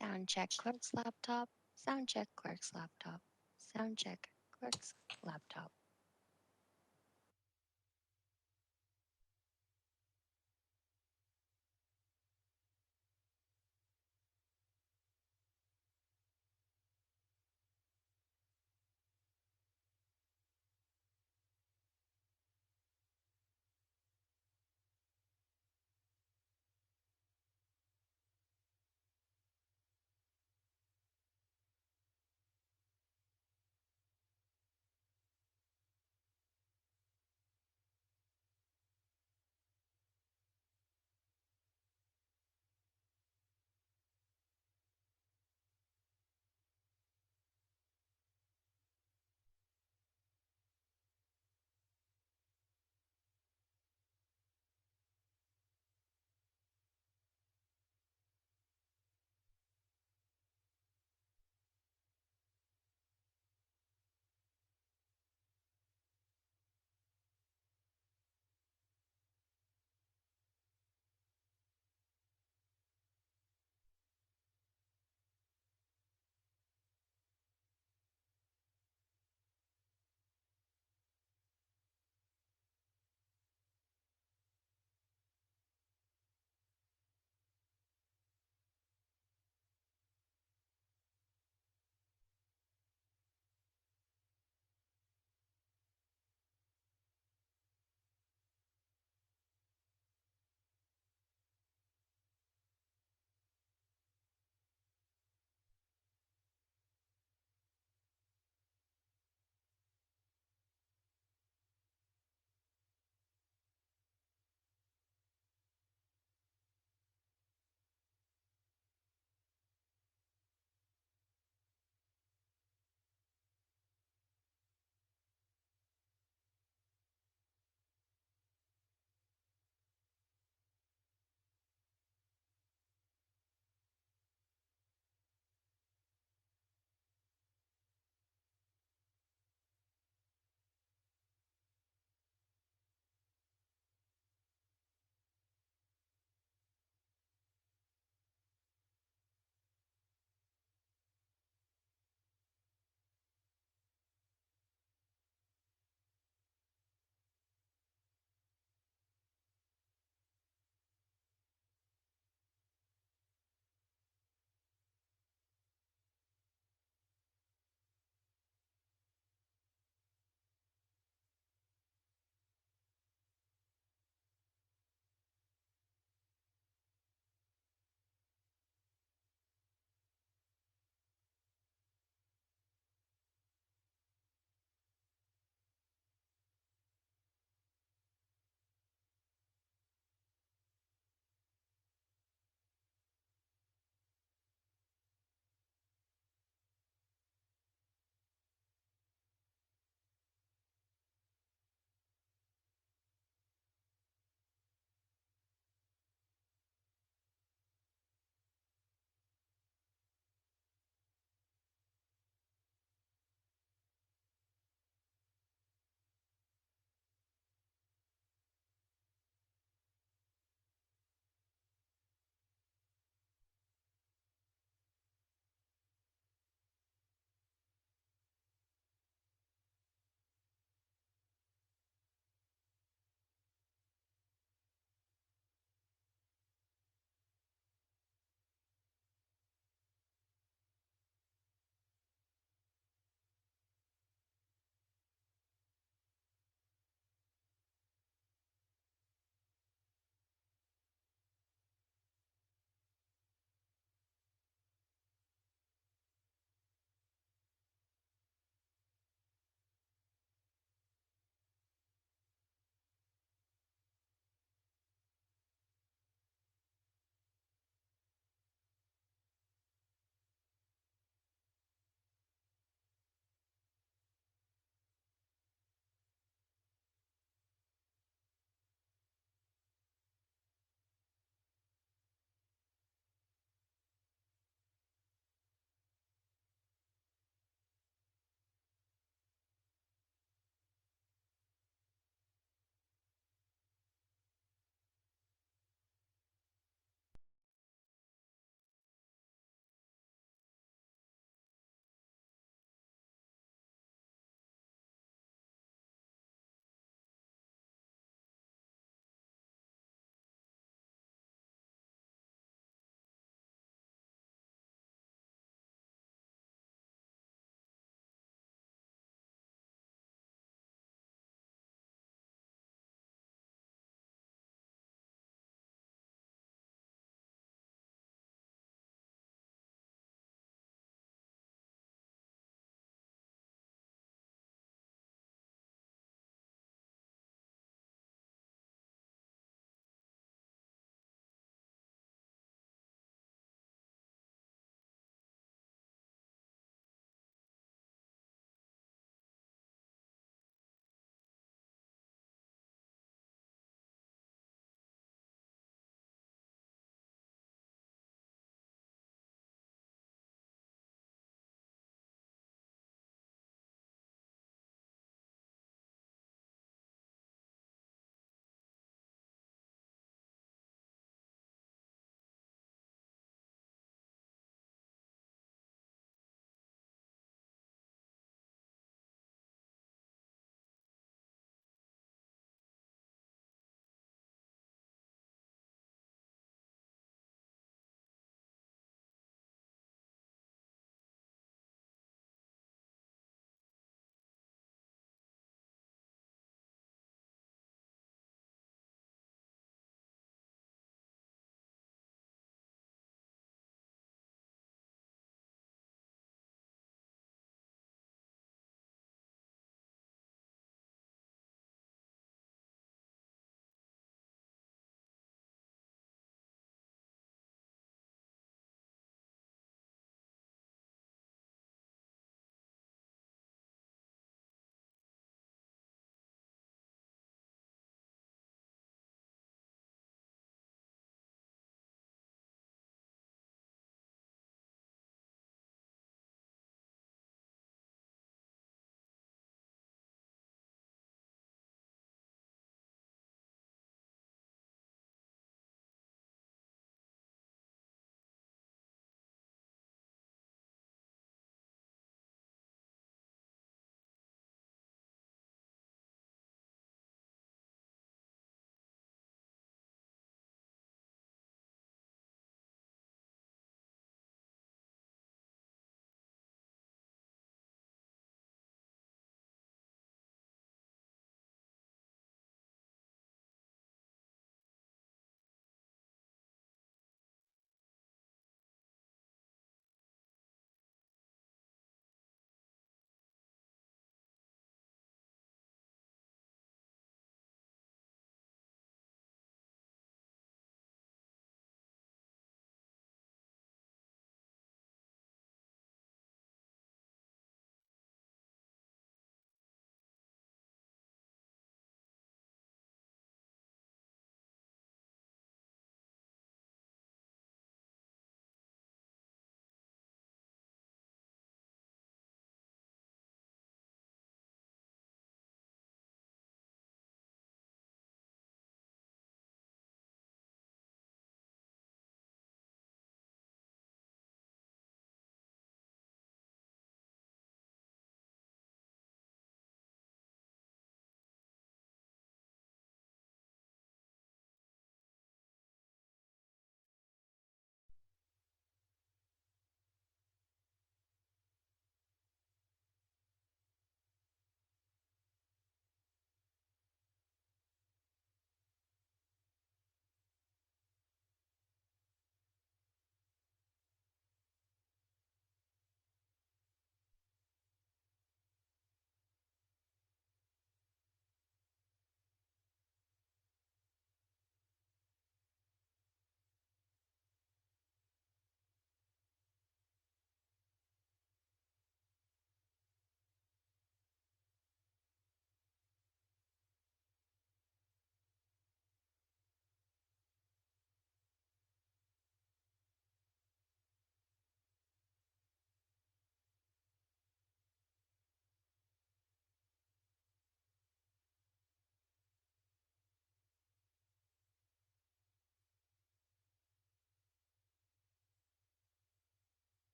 Sound check, clerk's laptop. Sound check, clerk's laptop. Sound check, clerk's laptop.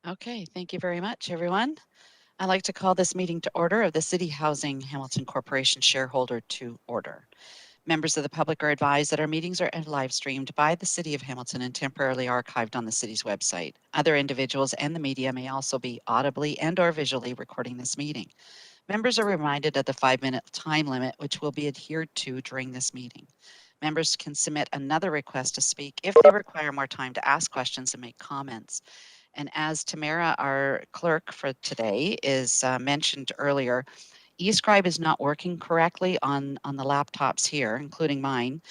Okay, thank you very much, everyone. I'd like to call this meeting to order of the City Housing Hamilton Corporation Shareholder to order. Members of the public are advised that our meetings are live streamed by the City of Hamilton and temporarily archived on the city's website. Other individuals and the media may also be audibly and or visually recording this meeting. Members are reminded of the 5-minute time limit, which will be adhered to during this meeting. Members can submit another request to speak if they require more time to ask questions and make comments. And as Tamara, our clerk for today, is mentioned earlier, eScribe is not working correctly on the laptops here, including mine.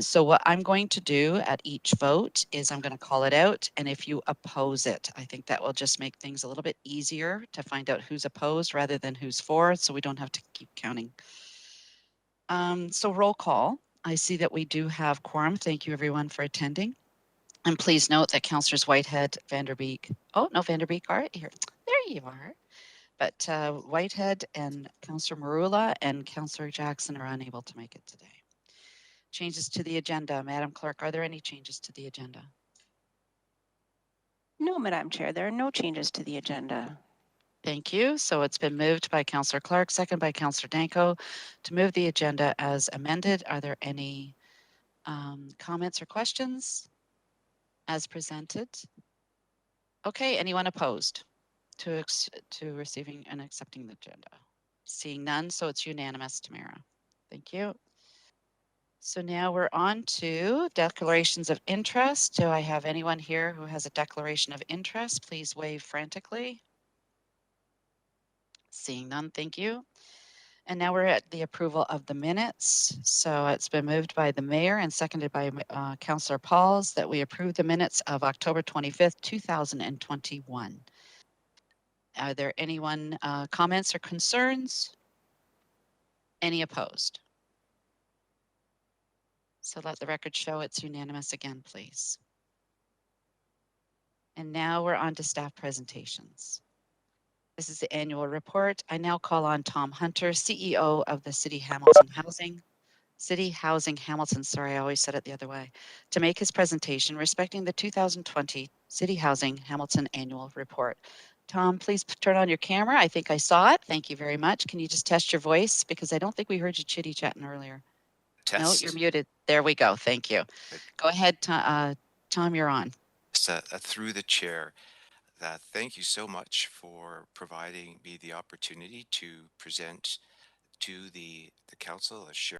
So what I'm going to do at each vote is I'm going to call it out, and if you oppose it, I think that will just make things a little bit easier to find out who's opposed rather than who's for, so we don't have to keep counting. So roll call. I see that we do have quorum. Thank you everyone for attending. And please note that Councillors Whitehead, Vanderbeek, oh no, Vanderbeek are here. There you are. But Whitehead and Councillor Marula and Councillor Jackson are unable to make it today. Changes to the agenda. Madam Clerk, are there any changes to the agenda? No, Madam Chair, there are no changes to the agenda. Thank you. So it's been moved by Councillor Clark, second by Councillor Danko to move the agenda as amended. Are there any comments or questions as presented? Okay, anyone opposed to receiving and accepting the agenda? Seeing none, so it's unanimous, Tamara. Thank you. So now we're on to declarations of interest. Do I have anyone here who has a declaration of interest? Please wave frantically. Seeing none, thank you. And now we're at the approval of the minutes. So it's been moved by the mayor and seconded by Councillor Pauls that we approve the minutes of October 25th, 2021. Are there anyone comments or concerns? Any opposed? So let the record show it's unanimous again, please. And now we're on to staff presentations. This is the annual report. I now call on Tom Hunter, CEO of the City Housing Hamilton, sorry, I always said it the other way, to make his presentation respecting the 2020 City Housing Hamilton Annual Report. Tom, please turn on your camera. I think I saw it. Thank you very much. Can you just test your voice? Because I don't think we heard you chitty chatting earlier. No, you're Test. muted. There we go. Thank you. Good. Go ahead, Tom, you're on. Just through the chair, thank you so much for providing me the opportunity to present to the council a share.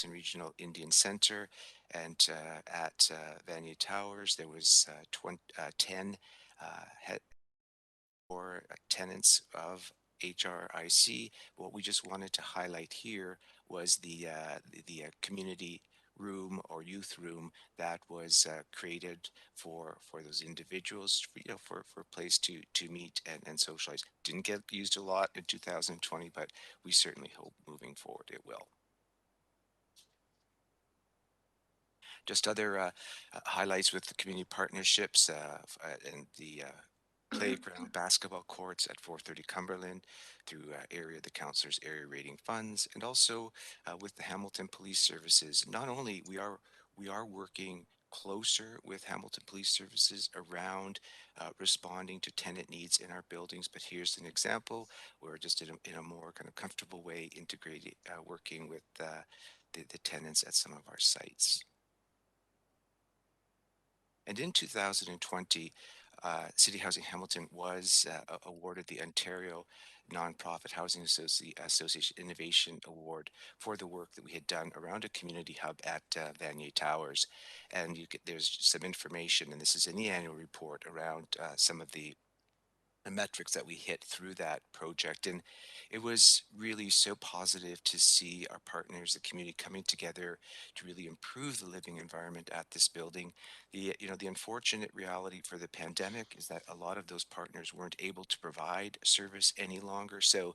Regional Indian Center, and at Vanier Towers, there was 10 head or tenants of HRIC. What we just wanted to highlight here was the community room or youth room that was created for those individuals, for a place to meet and socialize. Didn't get used a lot in 2020, but we certainly hope moving forward it will. Just other highlights with the community partnerships and the playground basketball courts at 430 Cumberland through the councilor's area rating funds, and also with the Hamilton Police Services. Not only we are working closer with Hamilton Police Services around responding to tenant needs in our buildings, but here's an example. We're just in a more kind of comfortable way integrating, working with the tenants at some of our sites. And in 2020, City Housing Hamilton was awarded the Ontario Nonprofit Housing Association Innovation Award for the work that we had done around a community hub at Vanier Towers. And there's some information, and this is in the annual report, around some of the metrics that we hit through that project. And it was really so positive to see our partners, the community, coming together to really improve the living environment at this building. The unfortunate reality for the pandemic is that a lot of those partners weren't able to provide service any longer. So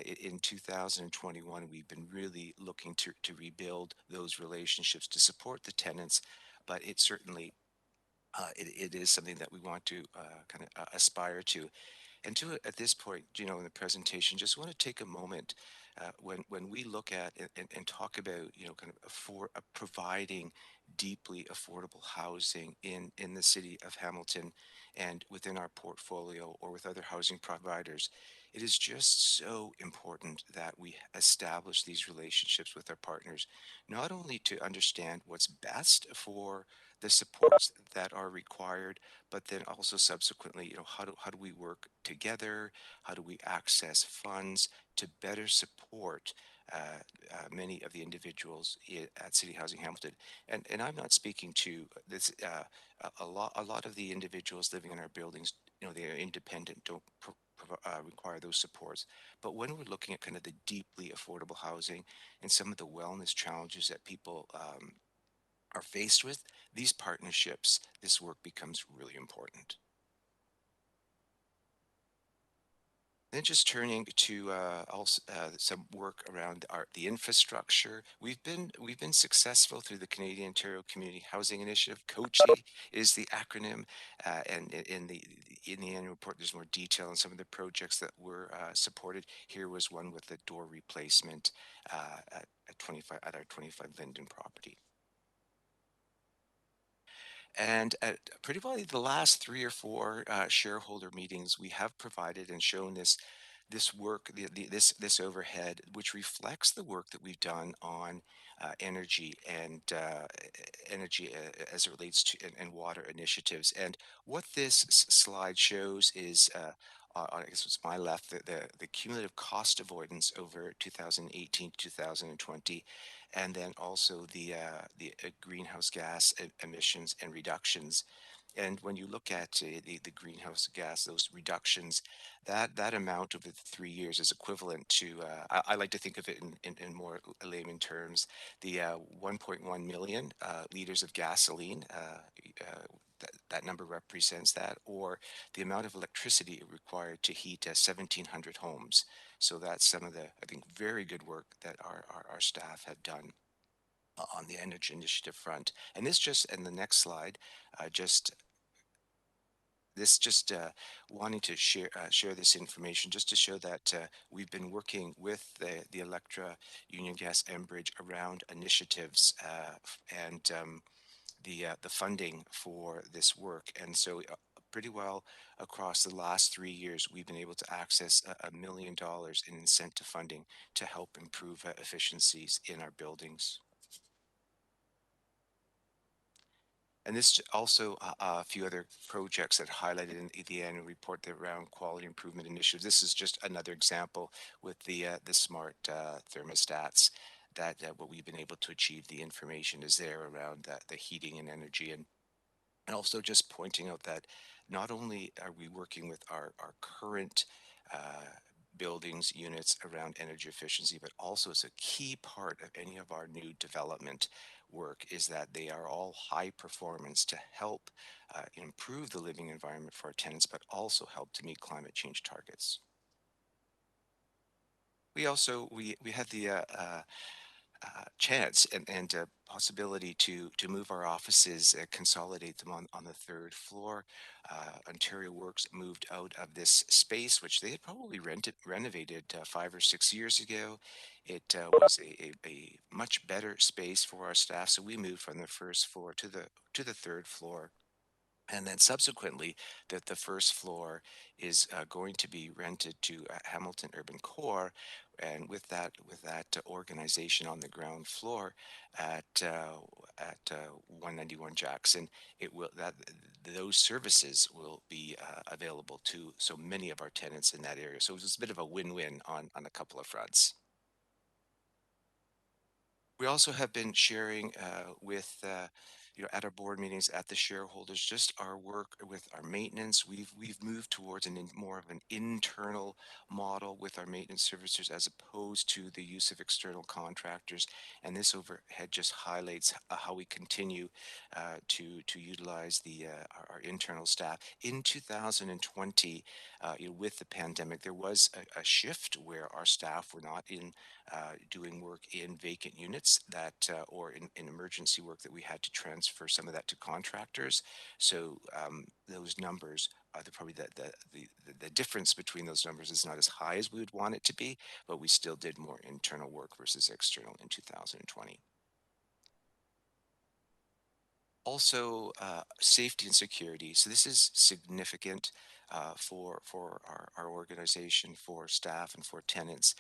in 2021, we've been really looking to rebuild those relationships to support the tenants, but it certainly it is something that we want to kind of aspire to. And to at this point, in the presentation, just want to take a moment when we look at and talk about, kind of providing deeply affordable housing in the city of Hamilton and within our portfolio or with other housing providers. It is just so important that we establish these relationships with our partners, not only to understand what's best for the supports that are required, but then also subsequently, how do we work together? How do we access funds to better support many of the individuals at City Housing Hamilton? And I'm not speaking to this. A lot of the individuals living in our buildings, they are independent, don't require those supports. But when we're looking at kind of the deeply affordable housing and some of the wellness challenges that people are faced with, these partnerships, this work becomes really important. Then just turning to also some work around the infrastructure. We've been successful through the Canadian Ontario Community Housing Initiative. COACHI is the acronym, and in the annual report, there's more detail on some of the projects that were supported. Here was one with the door replacement at our 25 Linden property. And at pretty well the last 3 or 4 shareholder meetings, we have provided and shown this work, this overhead, which reflects the work that we've done on energy and energy as it relates to and water initiatives. And what this slide shows is. I guess it's my left, the cumulative cost avoidance over 2018 to 2020, and then also the greenhouse gas emissions and reductions. And when you look at the greenhouse gas, those reductions, that amount over the 3 years is equivalent to, I like to think of it in more layman terms, the 1.1 million liters of gasoline. That number represents that, or the amount of electricity required to heat 1,700 homes. So that's some of the, I think, very good work that our staff have done on the energy initiative front. And this just, and the next slide, just this just wanting to share this information just to show that we've been working with the Electra Union Gas Enbridge around initiatives and the funding for this work. And so pretty well across the last 3 years, we've been able to access $1 million in incentive funding to help improve efficiencies in our buildings. And this also a few other projects that highlighted in the annual report around quality improvement initiatives. This is just another example with the smart thermostats that what we've been able to achieve, the information is there around the heating and energy, and also just pointing out that not only are we working with our current buildings, units around energy efficiency, but also as a key part of any of our new development work is that they are all high performance to help improve the living environment for our tenants, but also help to meet climate change targets. We also we had the chance and possibility to move our offices, consolidate them on the third floor. Ontario Works moved out of this space, which they had probably renovated 5 or 6 years ago. It was a much better space for our staff, so we moved from the first floor to the third floor. And then subsequently, that the first floor is going to be rented to Hamilton Urban Core, and with that organization on the ground floor at 191 Jackson, it will that those services will be available to so many of our tenants in that area. So it was a bit of a win-win on a couple of fronts. We also have been sharing with at our board meetings at the shareholders just our work with our maintenance. We've moved towards more of an internal model with our maintenance services as opposed to the use of external contractors. And this overhead just highlights how we continue to utilize our internal staff. In 2020, with the pandemic, there was a shift where our staff were not in doing work in vacant units or in emergency work that we had to transfer some of that to contractors. So those numbers are probably the difference between those numbers is not as high as we would want it to be, but we still did more internal work versus external in 2020. Also, safety and security. So this is significant for our organization, for staff, and for tenants.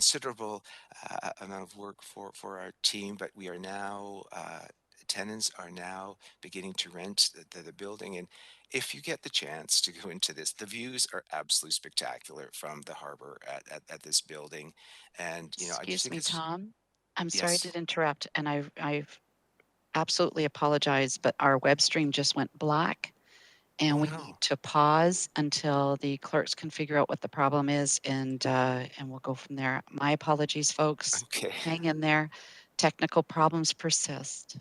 considerable amount of work for our team, but we are now tenants are now beginning to rent the building. And if you get the chance to go into this, the views are absolutely spectacular from the harbor at this building. And I just Excuse think me, it's Tom. I'm sorry yes. to interrupt, and I've absolutely apologize, but our web stream just went black, and Oh we need no. to pause until the clerks can figure out what the problem is, and we'll go from there. My apologies, folks. Okay. Hang in there. Technical problems persist.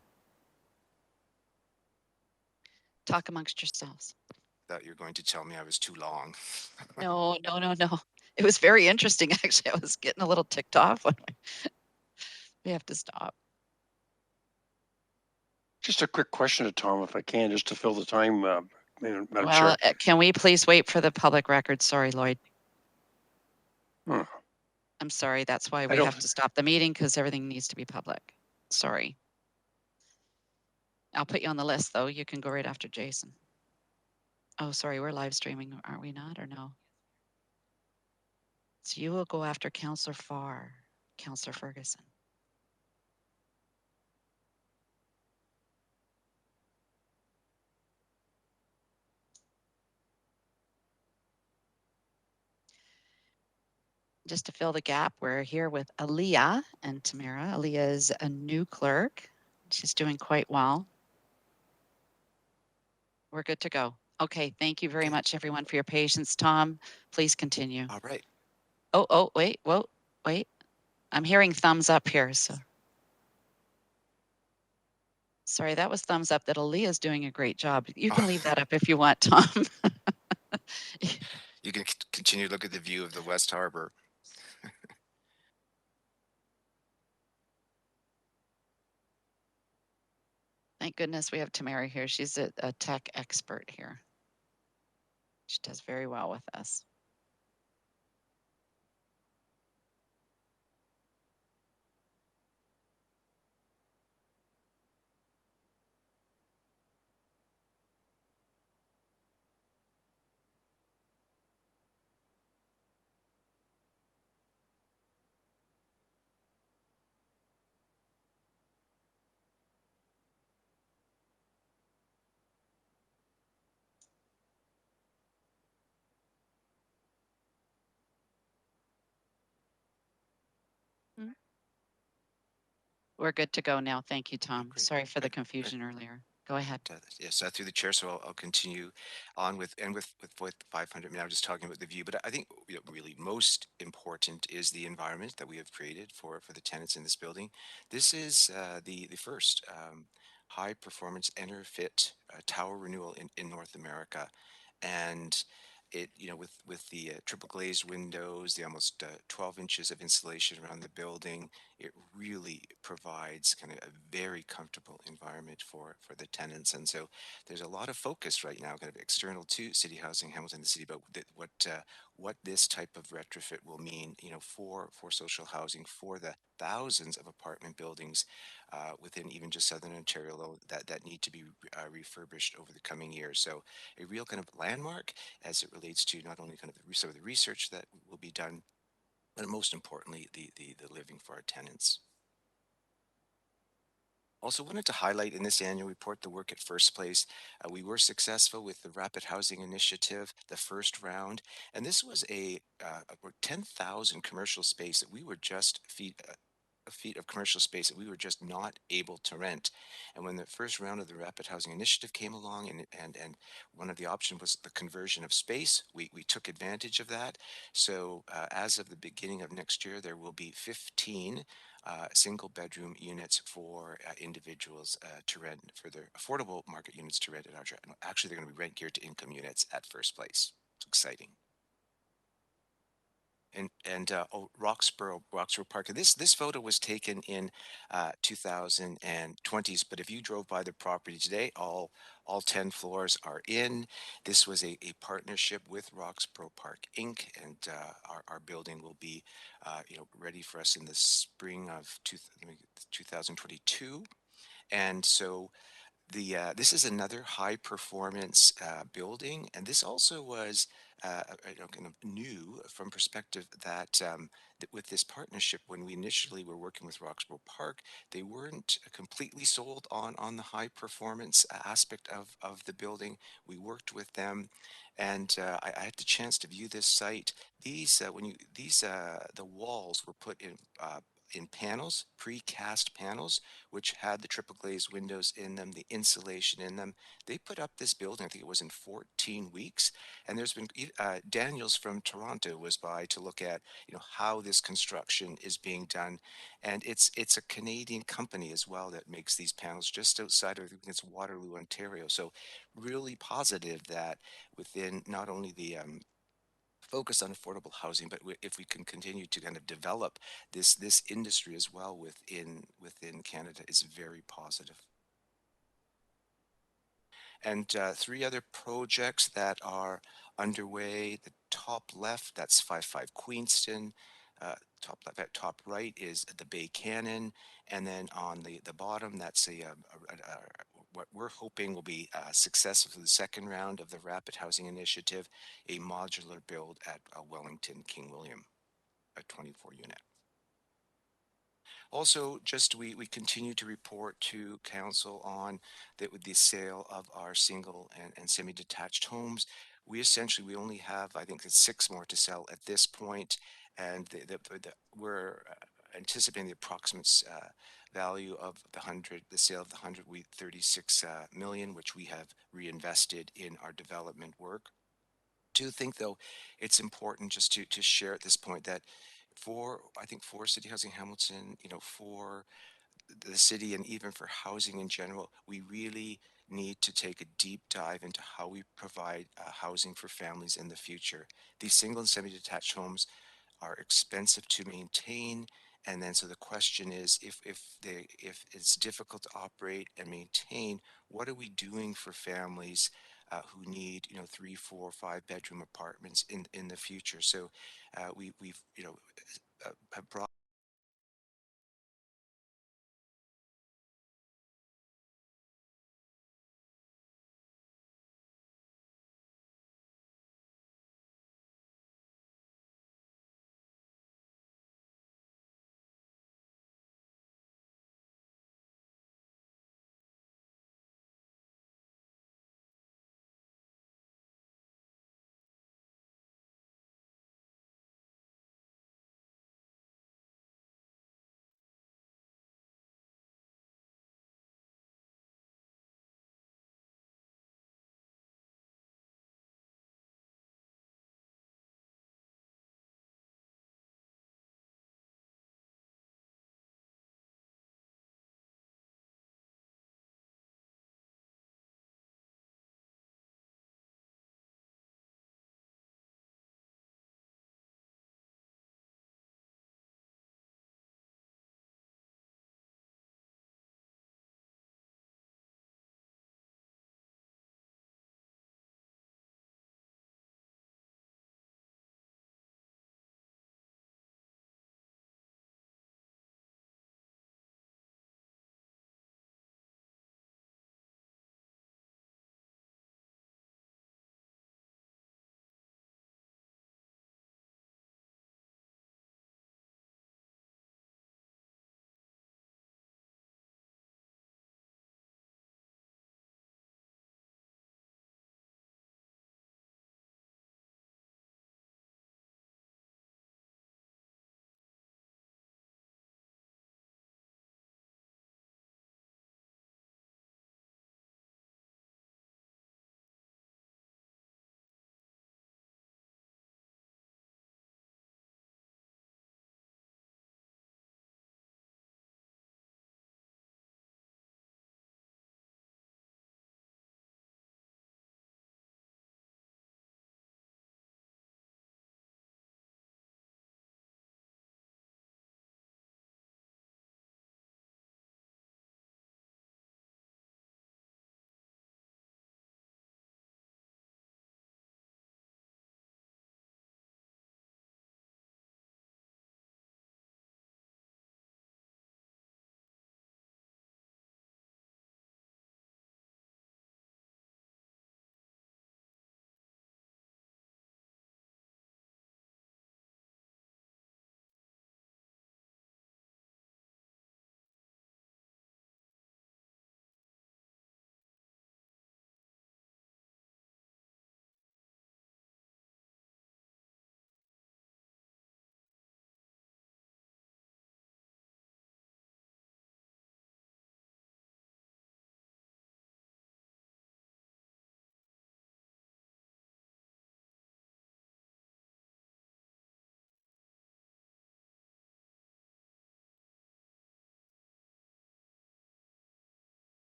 Talk amongst yourselves. Thought you were going to tell me I was too long. No, no, no, no. It was very interesting, actually. I was getting a little ticked off when we have to stop. Just a quick question to Tom, if I can, just to fill the time, Madam Well, Chair. can we please wait for the public record? Sorry, Lloyd. Hmm. I'm sorry. That's why I we don't, have to stop the meeting because everything needs to be public. Sorry. I'll put you on the list, though. You can go right after Jason. Oh, sorry. We're live streaming, aren't we not, or no? So you will go after Councillor Farr, Councillor Ferguson. Just to fill the gap, we're here with Aaliyah and Tamara. Aaliyah is a new clerk. She's doing quite well. We're good to go. Okay, thank you very Okay. much, everyone, for your patience. Tom, please continue. All right. Oh, wait, whoa, wait. I'm hearing thumbs up here, so. Sorry, that was thumbs up that Aaliyah's doing a great job. You can leave that up if you want, Tom. You can continue to look at the view of the West Harbor. Thank goodness we have Tamara here. She's a tech expert here. She does very well with us. Hmm. We're good to go now. Thank you, Oh, Tom. great. Sorry for the Great. Great. confusion earlier. Go ahead. Yes, through the chair, so I'll continue on with 500. Now, just talking about the view, but I think really most important is the environment that we have created for the tenants in this building. This is the first high performance EnerFit tower renewal in North America, and it with the triple glazed windows, the almost 12 inches of insulation around the building, it really provides kind of a very comfortable environment for the tenants. And so there's a lot of focus right now, kind of external to City Housing Hamilton, the city, about what this type of retrofit will mean, for social housing, for the thousands of apartment buildings within even just Southern Ontario that need to be refurbished over the coming years. So a real kind of landmark as it relates to not only kind of some of the research that will be done, but most importantly, the living for our tenants. Also wanted to highlight in this annual report the work at First Place. We were successful with the Rapid Housing Initiative, the first round, and this was about 10,000 commercial space that we were just feet of commercial space that we were just not able to rent. And when the first round of the Rapid Housing Initiative came along, and one of the options was the conversion of space, we took advantage of that. So as of the beginning of next year, there will be 15 single bedroom units for individuals to rent, for their affordable market units to rent at our. Actually, they're going to be rent geared to income units at First Place. It's exciting. And Roxborough Park. This photo was taken in 2020s, but if you drove by the property today, all 10 floors are in. This was a partnership with Roxborough Park Inc., and our building will be ready for us in the spring of 2022. And so this is another high performance building, and this also was kind of new from perspective that, that with this partnership, when we initially were working with Roxborough Park, they weren't completely sold on the high performance aspect of the building. We worked with them, and I had the chance to view this site. These when you these the walls were put in panels, precast panels, which had the triple glazed windows in them, the insulation in them. They put up this building, I think it was in 14 weeks. And there's been Daniels from Toronto was by to look at, how this construction is being done, and it's a Canadian company as well that makes these panels just outside of, I think it's Waterloo, Ontario. So really positive that within not only the focus on affordable housing, but if we can continue to kind of develop this industry as well within Canada, is very positive. And three other projects that are underway. The top left, that's 55 Queenston. Top left, top right is the Bay Cannon, and then on the bottom, that's what we're hoping will be successful for the second round of the Rapid Housing Initiative, a modular build at Wellington King William, a 24 unit. Also, just we continue to report to council on that with the sale of our single and semi-detached homes. We only have, I think it's 6 more to sell at this point, and we're anticipating the approximate value of the sale of the 136 million, which we have reinvested in our development work. Do think though it's important just to share at this point that for City Housing Hamilton, for the city and even for housing in general, we really need to take a deep dive into how we provide housing for families in the future. These single and semi-detached homes are expensive to maintain, and then so the question is, if it's difficult to operate and maintain, what are we doing for families who need 3, 4, 5 bedroom apartments in the future? So we've have brought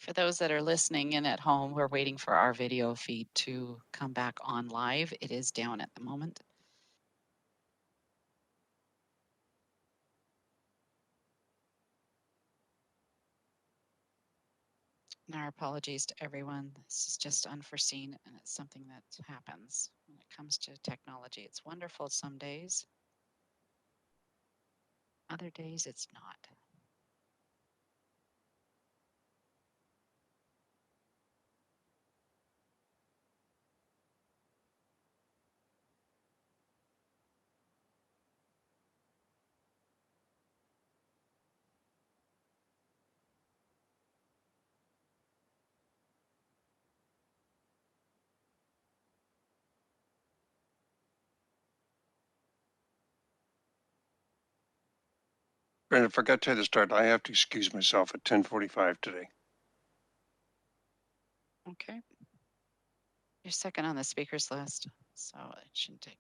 For those that are listening in at home, we're waiting for our video feed to come back on live. It is down at the moment. And our apologies to everyone. This is just unforeseen and it's something that happens when it comes to technology. It's wonderful some days, other days it's not. Brenda, I forgot to start. I have to excuse myself at 10:45 today. Okay. You're second on the speakers list, so it shouldn't take,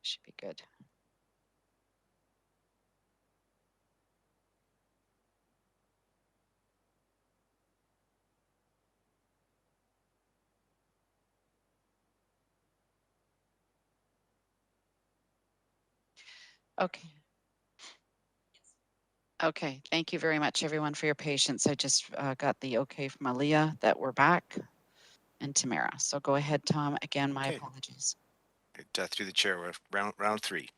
should be good. Okay. Okay, thank you very much, everyone, for your patience. I just got the okay from Aaliyah that we're back and Tamara. So go ahead, Tom. Again, my Okay. apologies. Through the chair, we're round three.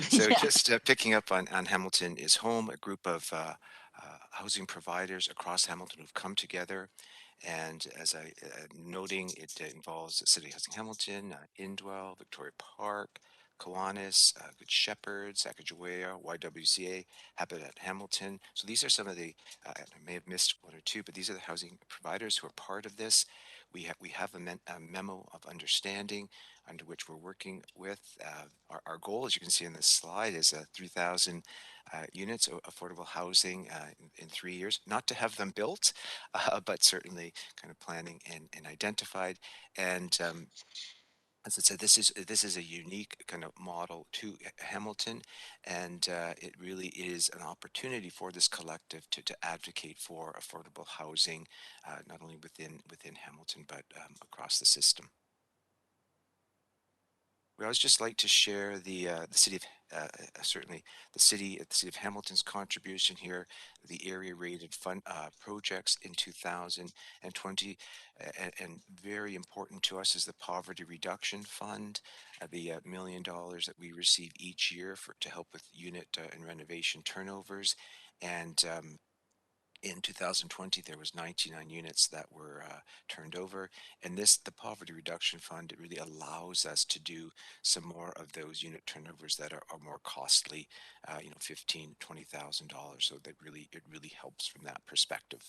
So Yeah. just picking up on Hamilton is Home, a group of housing providers across Hamilton who've come together. And as I noting, it involves City Housing Hamilton, Indwell, Victoria Park, Kiwanis, Good Shepherd, Sacagawea, YWCA, Habitat Hamilton. So these are some of the, I may have missed one or two, but these are the housing providers who are part of this. We have a memo of understanding under which we're working with. Our goal, as you can see in this slide, is 3,000 units of affordable housing in 3 years. Not to have them built, but certainly kind of planning and identified. And as I said, this is a unique kind of model to Hamilton, and it really is an opportunity for this collective to advocate for affordable housing, not only within Hamilton but across the system. We always just like to share the city of certainly the city of Hamilton's contribution here, the area rated fund projects in 2020, and very important to us is the poverty reduction fund, the $1 million that we receive each year to help with unit and renovation turnovers, and in 2020 there was 99 units that were turned over, and the poverty reduction fund, it really allows us to do some more of those unit turnovers that are more costly, $15,000-$20,000. So it really helps from that perspective.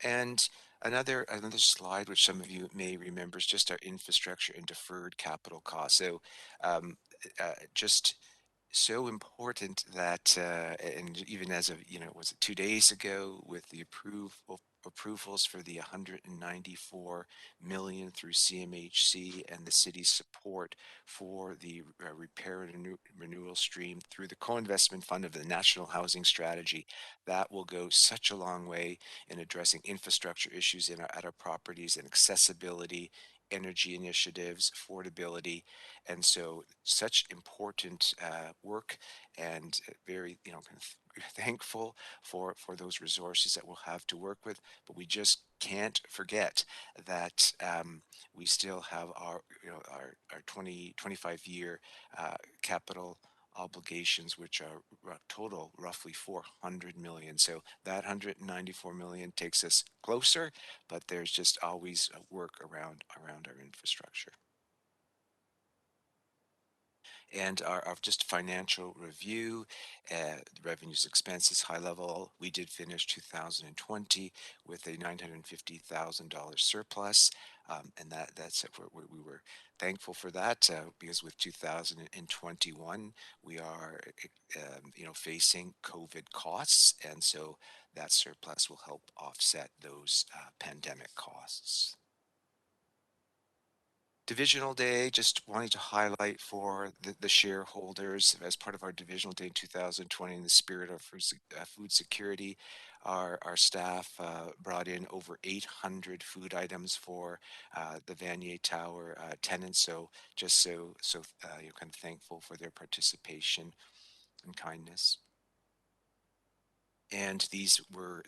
And another slide which some of you may remember is just our infrastructure and deferred capital costs. So just so important that, and even as of, was it 2 days ago, with the approvals for the 194 million through CMHC and the city's support for the repair and renewal stream through the co-investment fund of the National Housing Strategy, that will go such a long way in addressing infrastructure issues at our properties and accessibility, energy initiatives, affordability, and so such important work, and very thankful for those resources that we'll have to work with. But we just can't forget that we still have our 25-year capital obligations, which are total roughly 400 million. So that 194 million takes us closer, but there's just always work around our infrastructure. And our just financial review, the revenues, expenses, high level. We did finish 2020 with a $950,000 surplus, and that's we were thankful for that, because with 2021 we are facing COVID costs, and so that surplus will help offset those pandemic costs. Divisional Day, just wanting to highlight for the shareholders as part of our Divisional Day in 2020 in the spirit of food security. Our staff brought in over 800 food items for the Vanier Tower tenants. So just you're kind of thankful for their participation and kindness. And these were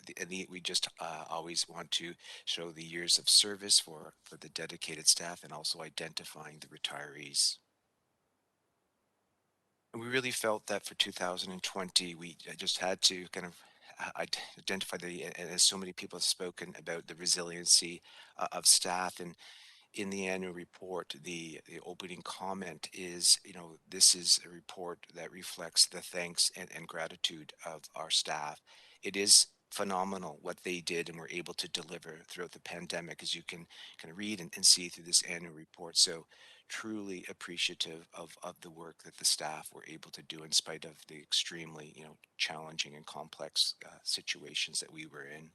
we just always want to show the years of service for the dedicated staff and also identifying the retirees. And we really felt that for 2020, we just had to kind of identify as so many people have spoken about the resiliency of staff. And in the annual report, the opening comment is, this is a report that reflects the thanks and gratitude of our staff. It is phenomenal what they did and were able to deliver throughout the pandemic, as you can kind of read and see through this annual report. So truly appreciative of the work that the staff were able to do in spite of the extremely, challenging and complex situations that we were in.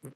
What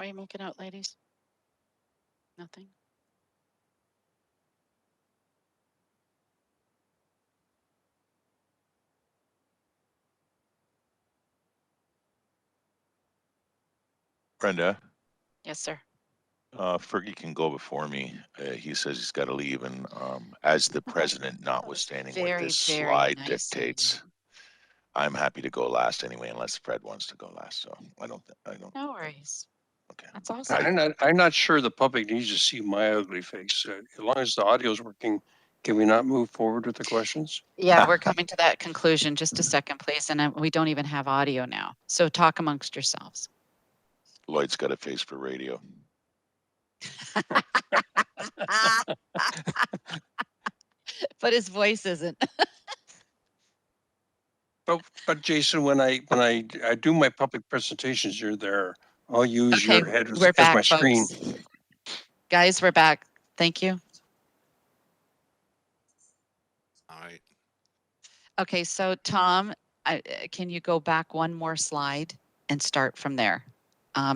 are you making out, ladies? Nothing? Brenda, Yes, sir. Fergie can go before me. He says he's got to leave, and as the president, notwithstanding what Very, this very slide nice of you. dictates, I'm happy to go last anyway, unless Fred wants to go last. So I don't. No worries. Okay. That's awesome. I'm not sure the public needs to see my ugly face. As long as the audio is working, can we not move forward with the questions? Yeah, we're coming to that conclusion. Just a second, please. And we don't even have audio now. So talk amongst yourselves. Lloyd's got a face for radio. But his voice isn't. But Jason, when I do my public presentations, you're there. I'll use Okay, your head we're as my back, screen. folks. Guys, we're back. Thank you. All right. Okay, so Tom, can you go back one more slide and start from there?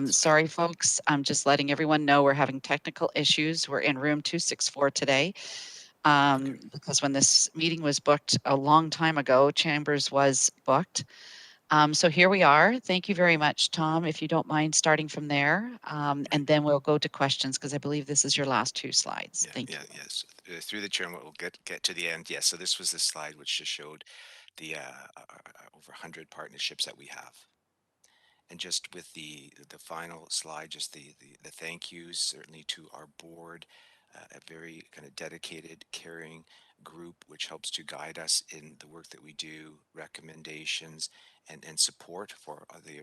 Sorry, folks. I'm just letting everyone know we're having technical issues. We're in room 264 today. Because when this meeting was booked a long time ago, Chambers was booked. So here we are. Thank you very much, Tom. If you don't mind starting from there, and then we'll go to questions because I believe this is your last two slides. Yeah, Thank yeah, you. yes. Through the chair, we'll get to the end. Yes. So this was the slide which just showed the over 100 partnerships that we have. And just with the final slide, just the thank yous, certainly to our board, a very kind of dedicated, caring group which helps to guide us in the work that we do, recommendations, and support for the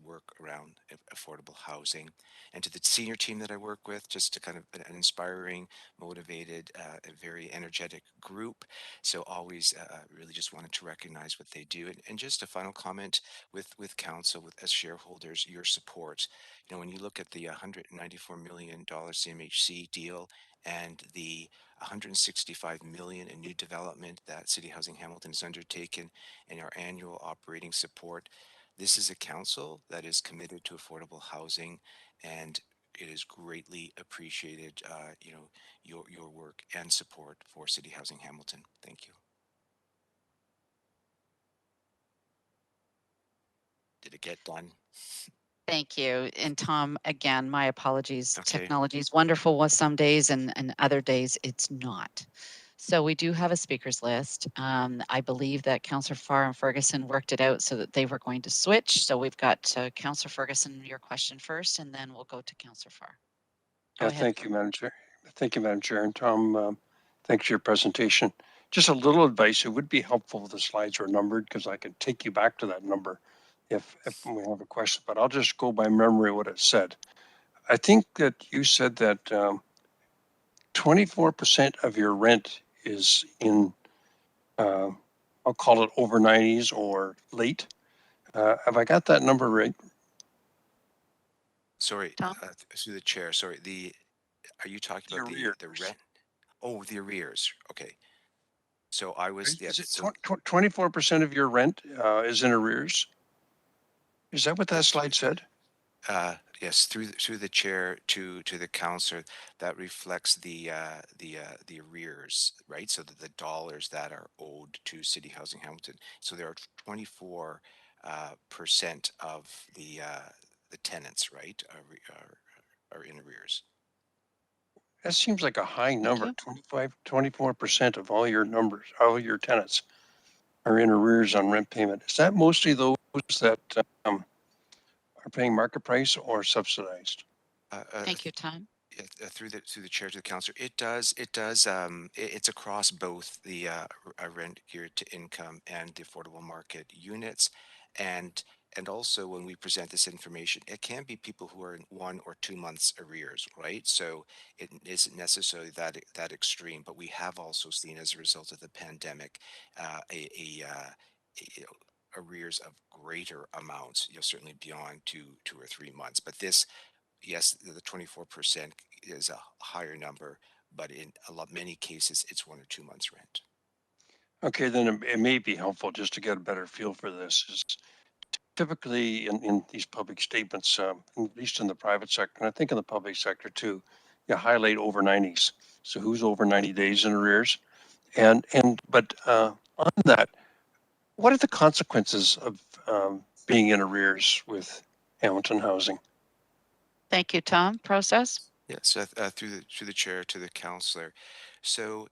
work around affordable housing, and to the senior team that I work with, just to kind of an inspiring, motivated, a very energetic group. So always really just wanted to recognize what they do, and just a final comment with council, as shareholders, your support. When you look at the $194 million CMHC deal and the 165 million in new development that City Housing Hamilton has undertaken, and our annual operating support, this is a council that is committed to affordable housing, and it is greatly appreciated. Your work and support for City Housing Hamilton. Thank you. Did it get done? Thank you. And Tom, again, my apologies. Okay. Technology is wonderful with some days and other days it's not. So we do have a speakers list. I believe that Councillor Farr and Ferguson worked it out so that they were going to switch. So we've got Councillor Ferguson, your question first, and then we'll go to Councillor Farr. Go ahead. Thank you, Madam Chair. Thank you, Madam Chair. And Tom, thanks for your presentation. Just a little advice. It would be helpful if the slides were numbered because I can take you back to that number if we have a question, but I'll just go by memory what it said. I think that you said that 24% of your rent is in, I'll call it over 90s or late. Have I got that number right? Sorry, Tom? through the chair. Sorry, are you talking The about the arrears. rent? Oh, the arrears. Okay. So I was, yeah, Is it so 24% of your rent is in arrears? Is that what that yes, slide said? yes, through the chair to the counselor, that reflects the arrears, right? So the dollars that are owed to City Housing Hamilton. So there are 24 percent of the tenants, right, are in arrears. That seems like a high number. you. 24% of all your numbers, all your tenants are in arrears on rent payment. Is that mostly those that are paying market price or subsidized? Thank you, Tom. through the chair to the councillor, it's across both the rent geared to income and the affordable market units, and also when we present this information, it can be people who are in 1 or 2 months arrears, right? So it isn't necessarily that extreme, but we have also seen as a result of the pandemic a arrears of greater amounts, certainly beyond 2 or 3 months. But this, yes, the 24% is a higher number, but in many cases, it's 1 or 2 months rent. Okay, then it may be helpful just to get a better feel for this. Is typically in these public statements, at least in the private sector, and I think in the public sector too, you highlight over 90s. So who's over 90 days in arrears? But on that, what are the consequences of being in arrears with Hamilton Housing? Thank you, Tom. Process? Yeah, so through the chair to the counselor. So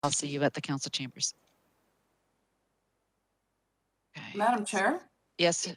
I'll see you at the council chambers. Okay. Madam Chair? Yes.